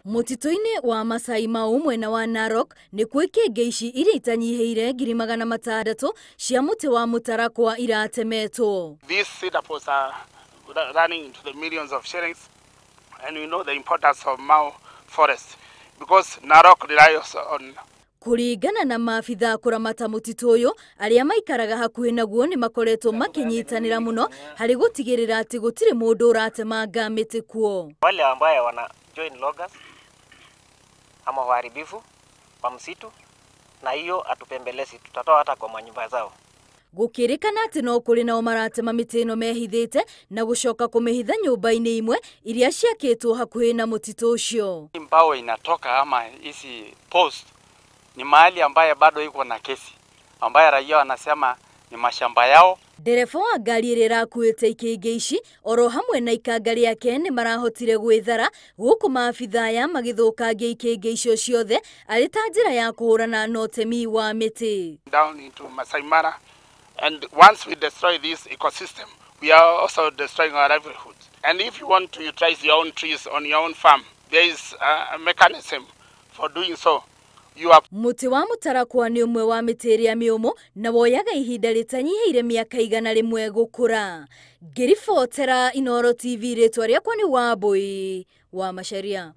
Mutitu-ini wa Masai Mau mwena wa Narok ni kwikenge ici iria itanyiheire 600,000 cia muti wa mutarakwa iratemetwo. This setup was running into the millions of shillings, and we know the importance of Mau forest because Narok relies on. Kuringana na maabitha kuramata mutitu uyu, aria maikaraga hakuhi naguo ni makoretwo makinyitanira muno hari gutigirira ati gutire mundu uratemanga miti kuo. Wale ambao wana join loggers ama waharibifu wa msitu, na hiyo atupembelezi, tutatoa hata kwa manyumba zao. Gukirikana ati no kuri nao maratema miti ino mehithite na gucoka kumehitha nyumba-ini imwe iria ciakitwo hakuhi na mutitu ucio. Mbao inatoka ama hizi post ni mahali ambaye bado iko na kesi ambaye raia wanasema ni mashamba yao. Dereva wa ngari ĩrĩa ĩrakuĩte ikingi ici oro hamwe na ikanga rĩake ni marahotire gwĩthara gũkũ maabitha aya magithukangia ikingi icio ciothe arĩ ta njĩra ya kũhũrana na utemi wa miti. Down into Masai Mara, and once we destroy this ecosystem, we are also destroying our livelihoods. And if you want to utilize your own trees on your own farm, there is a mechanism for doing so. Muti wa mutarakwa ni umwe wa miti ĩrĩa mĩũmũ na woyaga ihinda rĩtanyiheire mĩaka 100 gũkũra. Ngĩribotera Inooro TV, rĩtwa rĩakwa nĩ Wambui wa Macharia.